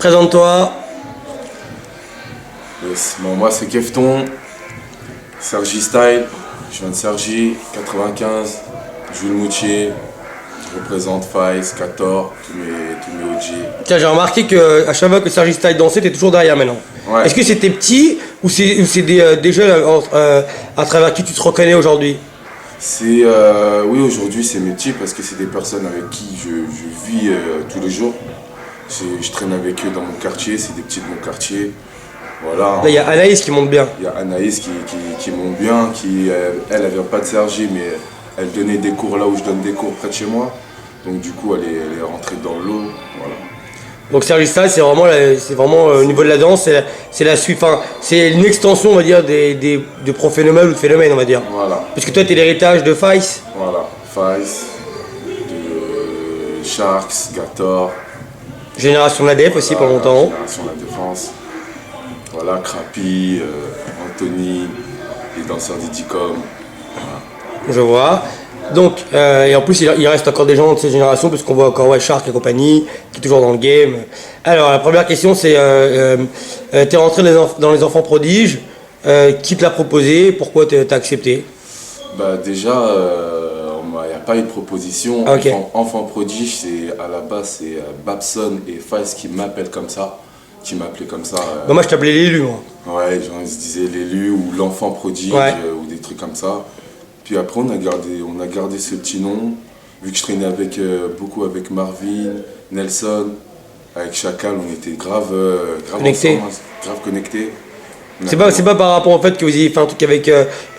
Présente-toi. Yes. Bon, moi c'est Kefton, Sergi Style, je viens de Sergi, 95, Jules Moutier, je représente Faiz, 14, tous mes OG. Tiens, j'ai remarqué qu'à chaque fois que Sergi Style dansait, t'es toujours derrière maintenant. Ouais. Est-ce que c'était petit ou c'est des jeunes à travers qui tu te reconnais aujourd'hui? Oui, aujourd'hui c'est mes petits parce que c'est des personnes avec qui je vis tous les jours. Je traîne avec eux dans mon quartier, c'est des petits de mon quartier. Voilà. Là, il y a Anaïs qui monte bien. Il y a Anaïs qui monte bien, elle vient pas de Cergy, mais elle donnait des cours là où je donne des cours près de chez moi. Donc du coup, elle est rentrée dans le lot. Voilà. Donc Sergi Style, c'est vraiment au niveau de la danse, c'est la suite, enfin, c'est une extension, on va dire, de Prophénomène ou de Phénomène, on va dire. Voilà. Parce que toi, t'es l'héritage de Faiz. Voilà. Faiz, de Sharks, Gator. Génération de la Def aussi, Voilà, pendant longtemps. Génération de la Défense. Voilà, Crappy, Anthony, les danseurs d'Iticom. Je vois. Donc, et en plus, il reste encore des gens de cette génération, parce qu'on voit encore Shark et compagnie, qui est toujours dans le game. Alors, la première question, c'est t'es rentré dans les enfants prodiges, qui te l'a proposé, pourquoi t'as accepté? Bah déjà, il n'y a pas eu de proposition. Ah, ok. Enfant prodige, à la base, c'est Babson et Faiz qui m'appellent comme ça, qui m'appelaient comme ça. Bah, moi, je t'appelais l'élu, moi. Ouais, genre ils se disaient l'élu ou l'enfant prodige, Ouais. ou des trucs comme ça. Puis après, on a gardé ce petit nom, vu que je traînais beaucoup avec Marvin, Nelson, avec Chacal, on était grave Connectés. ensemble, grave connectés. C'est pas par rapport au fait que vous ayez fait un truc avec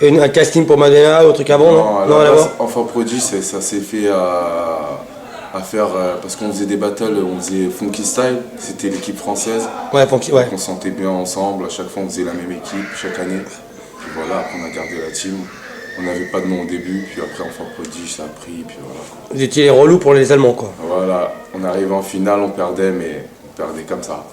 un casting pour Madonna ou un truc avant, non? à Non, la à la base, voir. Enfant prodige, ça s'est fait à faire parce qu'on faisait des battles, on faisait Funky Style, c'était l'équipe française. Ouais, Funky, ouais. On sentait bien ensemble, à chaque fois on faisait la même équipe, chaque année. Puis voilà, après on a gardé la team. On n'avait pas de nom au début, puis après Enfant prodige, ça a pris, puis voilà. Vous étiez les relous pour les Allemands, quoi. Voilà, on arrivait en finale, on perdait, mais on perdait comme ça.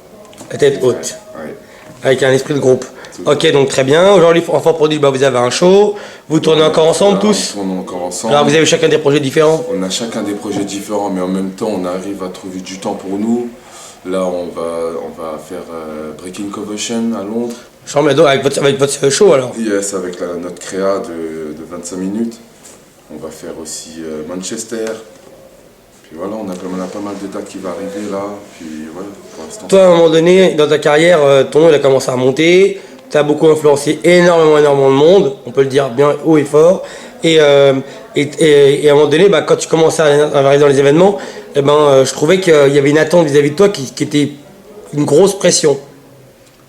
La tête haute. Ouais. Avec un esprit de groupe. Tout. Ok, donc très bien. Aujourd'hui, Enfant Prodige, bah, vous avez un show. Vous tournez encore ensemble Voilà, tous? On tourne encore ensemble. Alors vous avez chacun des projets différents? On a chacun des projets différents, mais en même temps, on arrive à trouver du temps pour nous. Là, on va faire Breaking Convention à Londres. Avec votre show alors? Yes, avec notre créa de 25 minutes. On va faire aussi Manchester. Puis voilà, on a pas mal de dates qui vont arriver là. Puis ouais, pour l'instant. Toi, à un moment donné, dans ta carrière, ton nom il a commencé à monter. Tu as beaucoup influencé énormément de monde. On peut le dire bien haut et fort. Et à un moment donné, bah, quand tu commençais à arriver dans les événements, eh ben, je trouvais qu'il y avait une attente vis-à-vis de toi qui était une grosse pression.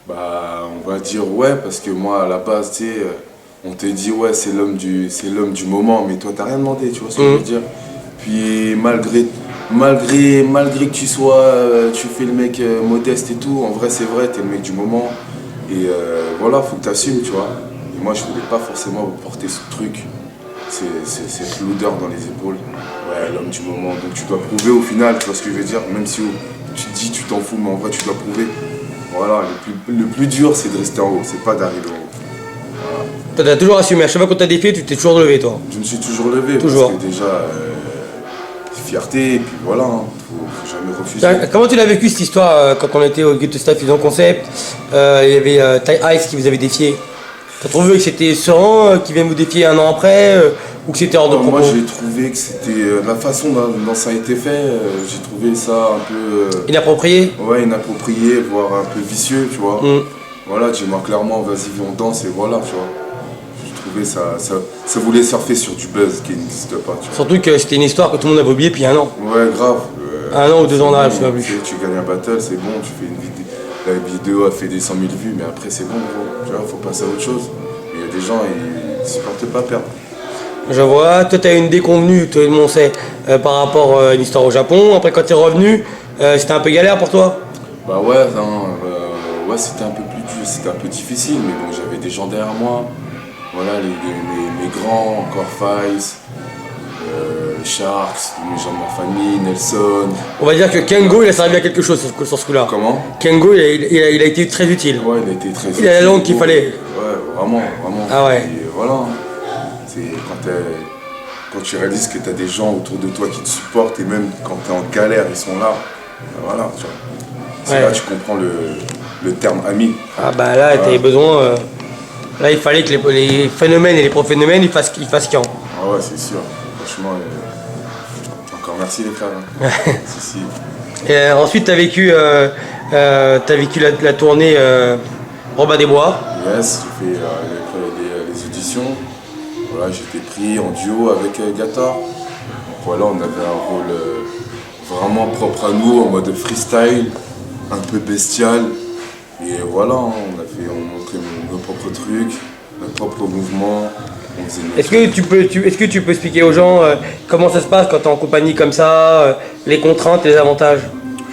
Bah, on va dire ouais, parce que moi, à la base, tu sais, on te dit ouais, c'est l'homme du moment, mais toi, t'as rien demandé, tu vois ce que je veux dire. Puis malgré que tu fais le mec modeste et tout, en vrai, c'est vrai, t'es le mec du moment. Et voilà, faut que t'assumes, tu vois. Et moi, je voulais pas forcément porter ce truc, cette lourdeur dans les épaules. Ouais, l'homme du moment. Donc tu dois prouver au final, tu vois ce que je veux dire. Même si tu te dis, tu t'en fous, mais en vrai, tu dois prouver. Voilà, le plus dur, c'est de rester en haut, c'est pas d'arriver en haut. Voilà. Toi, t'as toujours assumé. À chaque fois qu'on t'a défié, tu t'es toujours levé, toi. Je me suis toujours levé, Toujours. parce que déjà, fierté, et puis voilà, faut jamais refuser. Comment tu l'as vécu cette histoire quand on était au Get Staff Fusion Concept? Il y avait Ty Ice qui vous avait défié. T'as trouvé que c'était Serein qui vient vous défier un an après ou que c'était hors de propos? Moi j'ai trouvé que c'était la façon dont ça a été fait, j'ai trouvé ça un peu Inapproprié? ouais, inapproprié, voire un peu vicieux, tu vois. Voilà, dis-moi clairement, vas-y, on danse et voilà, tu vois. J'ai trouvé ça voulait surfer sur du buzz qui n'existe pas, tu vois. Surtout que c'était une histoire que tout le monde avait oublié depuis un an. Ouais, grave. Un an ou 2 ans d'âge, je sais pas plus. Tu gagnes un battle, c'est bon, tu fais une vidéo. La vidéo a fait des 100 000 vues, mais après c'est bon, gros. Tu vois, faut passer à autre chose. Mais il y a des gens, ils supportent pas perdre. Je vois, toi t'as eu une déconvenue, toi on sait, par rapport à une histoire au Japon. Après quand t'es revenu, c'était un peu galère pour toi? Bah ouais, non, ouais, c'était un peu plus dur, c'était un peu difficile, mais bon, j'avais des gens derrière moi. Voilà, mes grands, encore Faiz, Sharks, les gens de ma famille, Nelson. On va dire que Kengo il a servi à quelque chose sur ce coup-là. Comment? Kengo il a été très utile. Ouais, il a été très Il a la langue qu'il fallait. Ouais, vraiment. Ah ouais. Et voilà. C'est quand tu réalises que tu as des gens autour de toi qui te supportent et même quand tu es en galère, ils sont là. Ben voilà, tu vois. C'est Ouais. là que tu comprends le terme ami. Ah bah là, t'avais besoin. Là, il fallait que les phénomènes et les pro-phénomènes ils fassent camp. Ah ouais, c'est sûr. Franchement, encore merci les frères. Hein. Si, si. Et, ensuite, t'as vécu la tournée Robin des Bois. Yes, j'ai fait les auditions. Voilà, j'ai été pris en duo avec Gator. Donc voilà, on avait un rôle vraiment propre à nous, en mode freestyle, un peu bestial. Et voilà, hein, on montrait nos propres trucs, nos propres mouvements. On faisait nos Est-ce que tu peux expliquer aux gens comment ça se passe quand t'es en compagnie comme ça, les contraintes et les avantages?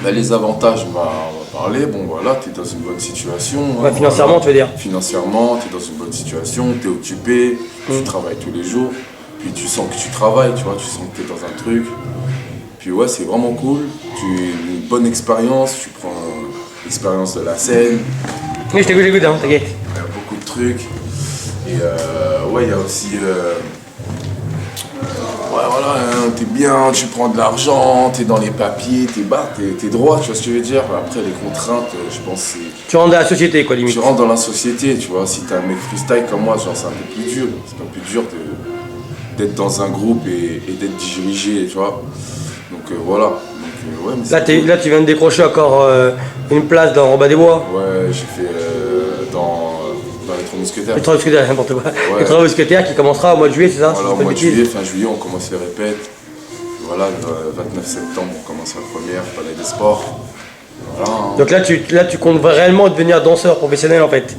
Bah, les avantages, on va parler. Bon, voilà, tu es dans une bonne situation. Hein, Ouais, financièrement, voilà. tu veux dire? Financièrement, tu es dans une bonne situation, tu es occupé, tu travailles tous les jours. Puis tu sens que tu travailles, tu vois, tu sens que tu es dans un truc. Puis ouais, c'est vraiment cool. Tu as une bonne expérience, tu prends l'expérience de la scène. Oui, je t'écoute, hein, t'inquiète. Il y a beaucoup de trucs. Et ouais, il y a aussi. Ouais, voilà, hein, t'es bien, tu prends de l'argent, t'es dans les papiers, t'es droit, tu vois ce que je veux dire. Après, les contraintes, je pense, c'est. Tu rentres dans la société, quoi, limite. Tu rentres dans la société, tu vois. Si t'es un mec freestyle comme moi, genre, c'est un peu plus dur. C'est un peu plus dur d'être dans un groupe et d'être dirigé, tu vois. Donc voilà. Donc, ouais, mais Là, tu viens de décrocher encore une place dans Robin des Bois. ouais, j'ai fait dans les Trois Mousquetaires. Les Trois Mousquetaires, n'importe quoi. Les Trois Mousquetaires qui commencera au mois de juillet, c'est ça? Voilà, au mois de juillet, fin juillet, on commence les répètes. Voilà, le 29 septembre, on commence la première, Palais des Sports. Voilà. Hein. Donc là, tu comptes réellement devenir danseur professionnel, en fait.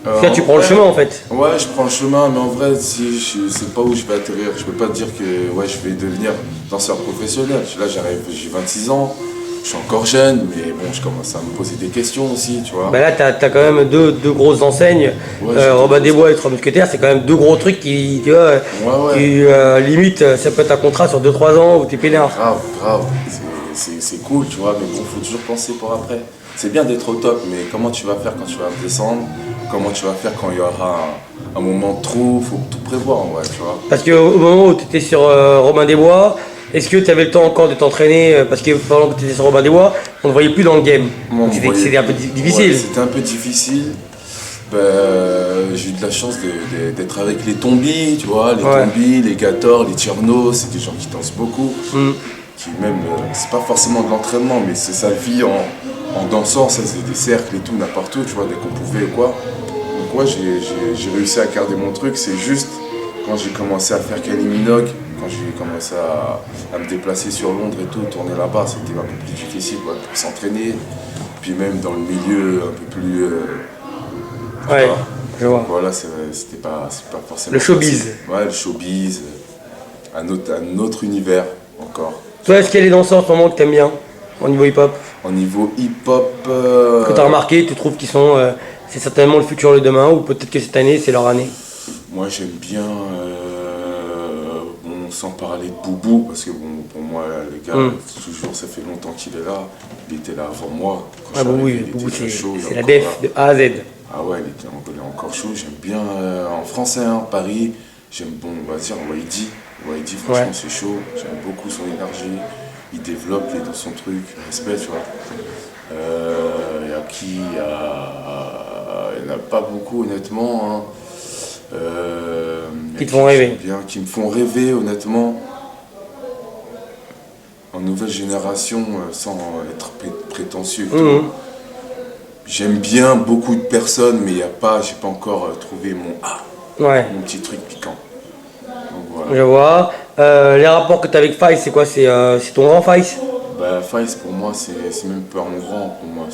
Parce que là, tu prends le chemin, en fait. Ouais, je prends le chemin, mais en vrai, si je sais pas où je vais atterrir. Je peux pas te dire que ouais, je vais devenir danseur professionnel. Là, j'ai 26 ans, je suis encore jeune, mais bon, je commence à me poser des questions aussi, tu vois. Bah là, t'as quand même deux grosses enseignes. Ouais, j'ai Robin deux des Bois et les Trois Mousquetaires, c'est quand même deux gros trucs qui, tu vois, Ouais. qui, limite, ça peut être un contrat sur 2-3 ans où t'es pénard. Grave. C'est cool, tu vois, mais bon, faut toujours penser pour après. C'est bien d'être au top, mais comment tu vas faire quand tu vas descendre? Comment tu vas faire quand il y aura un moment de trou? Faut tout prévoir, en vrai, tu vois. Parce qu'au moment où tu étais sur Robin des Bois, est-ce que tu avais le temps encore de t'entraîner? Parce que pendant que tu étais sur Robin des Bois, on ne voyait plus dans le game. Moi, Donc on voyait- c'était un peu difficile. Ouais, c'était un peu difficile. Ben, j'ai eu de la chance d'être avec les Tombis, tu vois, les Tombis, les Gator, les Tierno, c'est des gens qui dansent beaucoup. Qui même, c'est pas forcément de l'entraînement, mais c'est sa vie en dansant, ça c'est des cercles et tout, n'importe où, tu vois, dès qu'on pouvait ou quoi. Donc ouais, j'ai réussi à garder mon truc, c'est juste quand j'ai commencé à faire Kylie Minogue, quand j'ai commencé à me déplacer sur Londres et tout, tourner là-bas, c'était un peu plus difficile ouais, pour s'entraîner. Puis même dans le milieu un peu plus... Ouais, je vois. Voilà, c'était pas forcément... Le showbiz. facile. Ouais, le showbiz, un autre univers encore. Toi, est-ce qu'il y a des danseurs en ce moment que t'aimes bien au niveau hip-hop? Au niveau hip-hop... Que t'as remarqué, tu trouves qu'ils sont... c'est certainement le futur le demain, ou peut-être que cette année, c'est leur année? Moi, j'aime bien... bon, sans parler de Boubou, parce que bon, pour moi, le gars, toujours, ça fait longtemps qu'il est là. Il était là avant moi. Ah bah oui, il Boubou, était déjà chaud, il c'est est la encore def là. de A à Z. Ah ouais, il est encore chaud. J'aime bien en français, hein, Paris. J'aime, bon, on va dire, YD. YD, franchement, c'est chaud. J'aime beaucoup son énergie. Il développe, il est dans son truc. Respect, tu vois. Il y a qui il n'y en a pas beaucoup, honnêtement. Hein. Qui te font rêver. Qui me font rêver, honnêtement. En nouvelle génération, sans être prétentieux. Et tout. J'aime bien beaucoup de personnes, mais j'ai pas encore trouvé mon petit truc piquant. Donc, voilà. Je vois. Les rapports que tu as avec Faïs, c'est quoi? C'est ton grand Faïs? Bah, Faïs, pour moi, c'est même pas mon grand. Pour moi,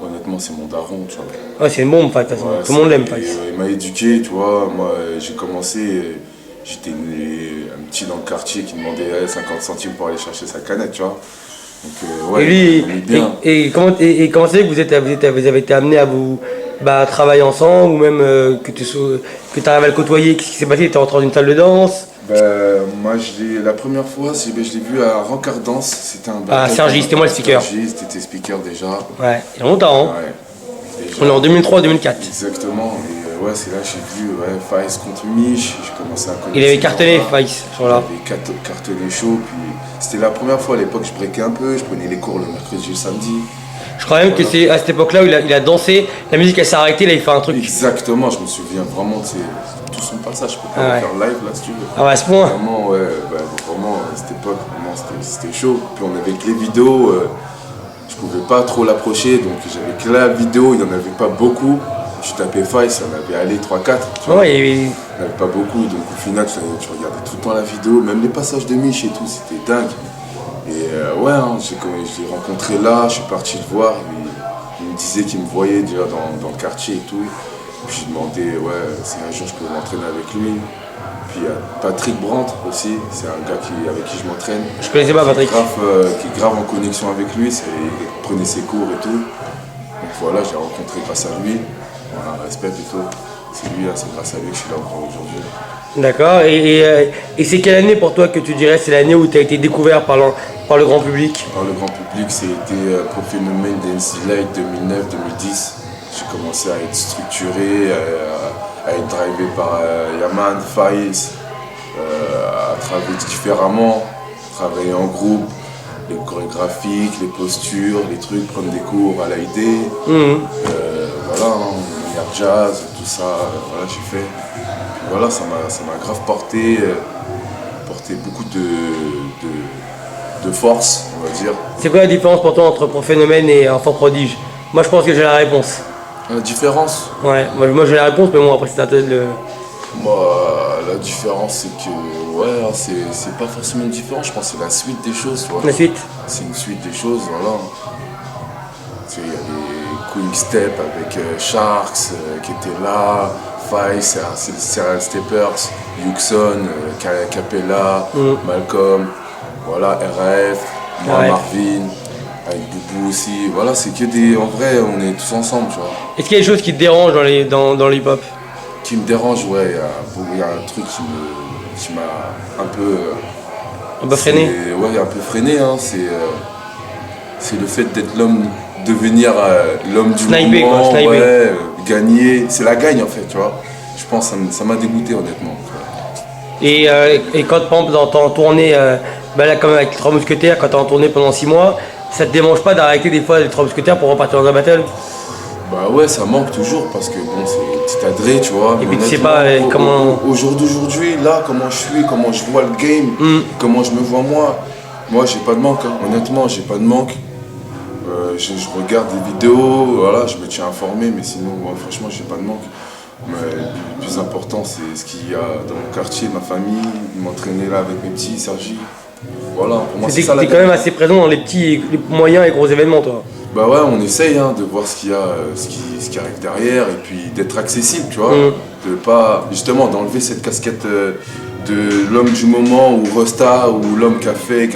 honnêtement, c'est mon daron, tu vois. Ouais, c'est une bombe, Faïs, de toute façon. Ouais, Tout le monde l'aime, Faïs. Il m'a éduqué, tu vois. Moi, j'ai commencé, j'étais un petit dans le quartier qui demandait 50 centimes pour aller chercher sa canette, tu vois. Donc, ouais, Et lui, on est bien. et comment c'est que vous avez été amenés à vous travailler ensemble, ou même que tu arrives à le côtoyer? Qu'est-ce qui s'est passé? Tu es rentré dans une salle de danse? Moi, la première fois, je l'ai vu à Rancard Danse. C'était un Ah, Sergi, c'était moi le speaker. Sergi, c'était speaker déjà. Ouais, il y a longtemps, hein. Ouais, déjà. On est en 2003-2004. Exactement. Et ouais, c'est là que j'ai vu Faïs contre Mich. J'ai commencé à connaître. Il avait cartonné Faïs, ce jour-là. Il avait cartonné chaud. Puis c'était la première fois à l'époque que je breakais un peu. Je prenais les cours le mercredi et le samedi. Je crois même que c'est à cette époque-là où il a dansé, la musique elle s'est arrêtée, là il fait un truc. Exactement, je me souviens vraiment de tout son passage. Je peux pas le faire live là si tu veux. Ah ouais, à ce point. Vraiment, ouais, vraiment, à cette époque, vraiment, c'était chaud. Puis on avait que les vidéos, je pouvais pas trop l'approcher, donc j'avais que la vidéo, il n'y en avait pas beaucoup. Je tapais Faïs, il y en avait allé 3-4. Ouais, il n'y en avait pas beaucoup, donc au final, tu regardais tout le temps la vidéo, même les passages de Mich et tout, c'était dingue. Et ouais, hein, je l'ai rencontré là, je suis parti le voir, il me disait qu'il me voyait déjà dans le quartier et tout. Puis j'ai demandé, ouais, si un jour je peux m'entraîner avec lui. Puis il y a Patrick Brandt aussi, c'est un gars avec qui je m'entraîne. Je connaissais pas Patrick. Qui est grave en connexion avec lui, il prenait ses cours et tout. Donc voilà, j'ai rencontré grâce à lui, voilà, respect et tout. C'est grâce à lui que je suis là encore aujourd'hui. D'accord, et c'est quelle année pour toi que tu dirais c'est l'année où tu as été découvert par le grand public? Par le grand public, c'était pour Phénomène d'NC Light 2009-2010. J'ai commencé à être structuré, à être drivé par Yaman, Faïs, à travailler différemment, travailler en groupe, les chorégraphiques, les postures, les trucs, prendre des cours à l'AID. Voilà, manière jazz, tout ça, voilà, j'ai fait. Puis voilà, ça m'a grave porté beaucoup de force, on va dire. C'est quoi la différence pour toi entre Phénomène et Enfant Prodige? Moi je pense que j'ai la réponse. La différence? Ouais, moi j'ai la réponse, mais bon après c'est à toi de le... Moi, la différence c'est que, ouais, c'est pas forcément une différence, je pense que c'est la suite des choses, tu vois. La suite? C'est une suite des choses, voilà. Tu sais, il y a les Queen Step avec Sharks qui étaient là, Faïs, Serial Steppers, Yuxon, Capella, Malcolm, voilà, RF, moi, Marvin, avec Boubou aussi, voilà, c'est que des... En vrai, on est tous ensemble, tu vois. Est-ce qu'il y a des choses qui te dérangent dans le hip-hop? Qui me dérange, ouais, il y a un truc qui m'a un peu... Un peu freiné? Ouais, un peu freiné, hein, c'est le fait d'être devenir l'homme du moment, ouais, gagner, c'est la gagne en fait, tu vois. Je pense que ça m'a dégoûté honnêtement. Et quand par exemple dans ton tournée, là comme avec les Trois Mousquetaires, quand t'es en tournée pendant 6 mois, ça te dérange pas d'arrêter des fois les Trois Mousquetaires pour repartir dans un battle? Bah ouais, ça manque toujours parce que bon, c'est petit adré, tu vois. Et puis tu sais pas comment... Au jour d'aujourd'hui, là, comment je suis, comment je vois le game, comment je me vois moi j'ai pas de manque, hein. Honnêtement, j'ai pas de manque. Je regarde des vidéos, voilà, je me tiens informé, mais sinon, ouais, franchement, j'ai pas de manque. Mais le plus important, c'est ce qu'il y a dans mon quartier, ma famille, m'entraîner là avec mes petits, Sergi. Voilà, pour moi, c'est ça la T'es quand même assez présent dans les petits, les moyens et gros événements, toi. Bah ouais, on essaye hein, de voir ce qu'il y a, ce qui arrive derrière, et puis d'être accessible, tu vois. De pas, justement, d'enlever cette casquette de l'homme du moment, ou Rosta, ou l'homme qui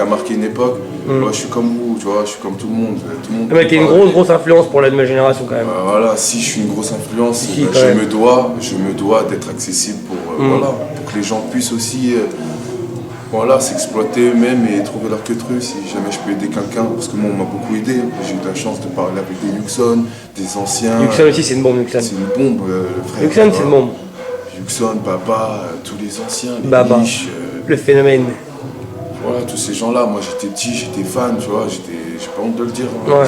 a marqué une époque. Moi, je suis comme vous, tu vois, je suis comme tout le monde. Mais t'es une grosse influence pour la nouvelle génération quand même. Voilà, si je suis une grosse influence, je me dois d'être accessible pour que les gens puissent aussi s'exploiter eux-mêmes et trouver leur queue-true si jamais je peux aider quelqu'un. Parce que moi, on m'a beaucoup aidé. J'ai eu la chance de parler avec des Yuxon, des anciens. Yuxon aussi, c'est une bombe, Yuxon. C'est une bombe, frère. Yuxon, c'est une bombe. Yuxon, Baba, tous les anciens, les Baba, Mich, le Phénomène. Voilà, tous ces gens-là, moi j'étais petit, j'étais fan, tu vois, j'ai pas honte de le dire. Hein. Ouais,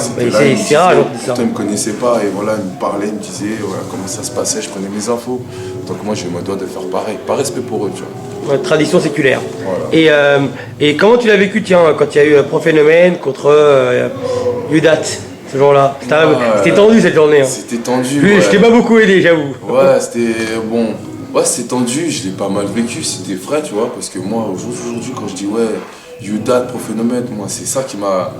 c'est rare, ça. Ils me connaissaient pas et voilà, ils me parlaient, ils me disaient voilà, comment ça se passait, je prenais mes infos. Donc moi, je me dois de faire pareil, par respect pour eux, tu vois. Ouais, tradition séculaire. Voilà. Et comment tu l'as vécu, tiens, quand il y a eu Phénomène contre Udat, ce jour-là? C'était tendu cette journée. Hein. C'était tendu. Je t'ai pas beaucoup aidé, j'avoue. Ouais, c'était bon. Ouais, c'était tendu, je l'ai pas mal vécu, c'était frais, tu vois, parce que moi, aujourd'hui, quand je dis ouais, Udat, Phénomène, moi, c'est ça qui m'a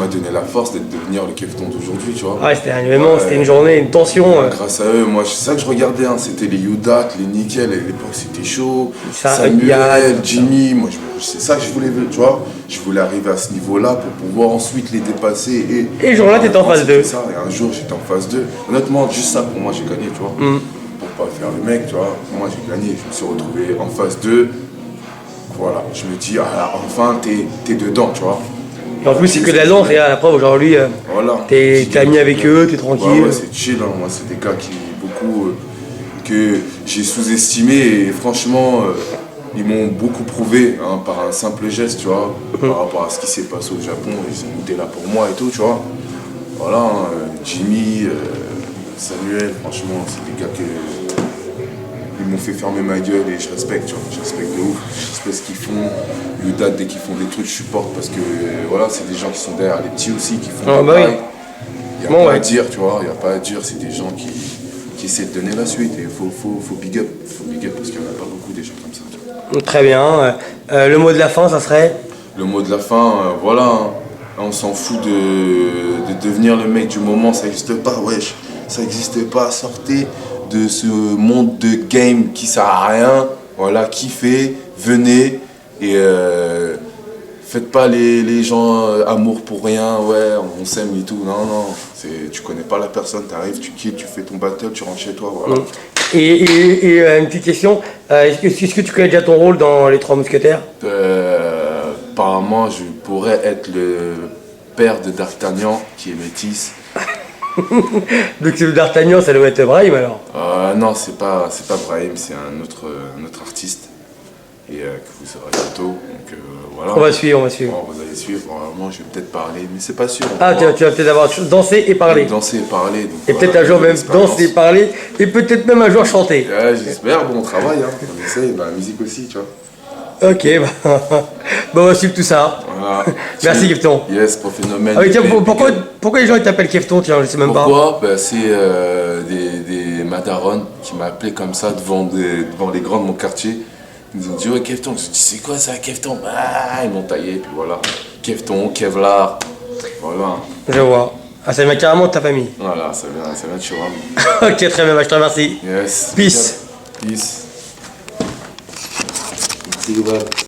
donné la force d'être devenir le Kefton d'aujourd'hui, tu vois. Ouais, c'était un événement, c'était une journée, une tension. Grâce à eux, moi, c'est ça que je regardais, hein, c'était les Udat, les Nickel, à l'époque, c'était chaud. Samuel, Jimmy, moi, c'est ça que je voulais, tu vois. Je voulais arriver à ce niveau-là pour pouvoir ensuite les dépasser. Et le jour-là, t'étais en phase 2. Ça, et un jour, j'étais en phase 2. Honnêtement, juste ça, pour moi, j'ai gagné, tu vois. Pour pas faire le mec, tu vois. Moi, j'ai gagné, je me suis retrouvé en phase 2. Voilà, je me dis, ah, enfin, t'es dedans, tu vois. Et en plus, c'est que de la danse, et à la preuve, aujourd'hui, voilà. t'es ami avec eux, t'es tranquille. Ouais, c'est chill, hein. Moi, c'est des gars qui que j'ai sous-estimé et franchement, ils m'ont beaucoup prouvé hein, par un simple geste, tu vois, par rapport à ce qui s'est passé au Japon. Ils étaient là pour moi et tout, tu vois. Voilà, hein, Jimmy, Samuel, franchement, c'est des gars que ils m'ont fait fermer ma gueule et je respecte, tu vois. Je respecte de ouf. Je respecte ce qu'ils font. Le date, dès qu'ils font des trucs, je supporte parce que voilà, c'est des gens qui sont derrière les petits aussi, qui font pareil. Il n'y a pas à dire, tu vois, il n'y a pas à dire, c'est des gens qui essaient de donner la suite et il faut big up. Faut big up parce qu'il n'y en a pas beaucoup des gens comme ça. Tu vois. Très bien. Le mot de la fin, ça serait? Le mot de la fin, voilà, hein. On s'en fout de devenir le mec du moment, ça n'existe pas, wesh. Ça n'existe pas, sortez de ce monde de game qui sert à rien. Voilà, kiffez, venez et faites pas les gens amour pour rien, ouais, on s'aime et tout. Non, non, tu connais pas la personne, t'arrives, tu quittes, tu fais ton battle, tu rentres chez toi, voilà. Et une petite question, est-ce que tu connais déjà ton rôle dans Les Trois Mousquetaires? Apparemment, je pourrais être le père de D'Artagnan, qui est métis. Donc c'est D'Artagnan, ça doit être Brahim alors? Non, c'est pas Brahim, c'est un autre artiste. Et que vous saurez bientôt. Donc voilà. On va suivre, on va suivre. Bon, vous allez suivre, normalement je vais peut-être parler, mais c'est pas sûr. Ah, tu vas peut-être avoir dansé et parlé. Danser et parler. Donc, Et peut-être un jour même danser et parler, et peut-être même un jour chanter. Ouais, j'espère, bon, on travaille, hein. On essaye, la musique aussi, tu vois. Ok, bah, bon, on va suivre tout ça. Voilà. Merci Kefton. Yes, pour phénomène. Ah oui, tiens, pourquoi les gens ils t'appellent Kefton? Tiens, je sais même pas. Pourquoi bah, c'est des madarones qui m'appelaient comme ça devant les grands de mon quartier. Ils ont dit ouais Kefton, je dis c'est quoi ça Kefton? Ah, ils m'ont taillé, puis voilà. Kefton, Kevlar, voilà. Je vois. Ah, ça vient carrément de ta famille. Voilà, ça vient de chez moi. Ok, très bien, bah, je te remercie. Yes. Peace. Peace. Merci,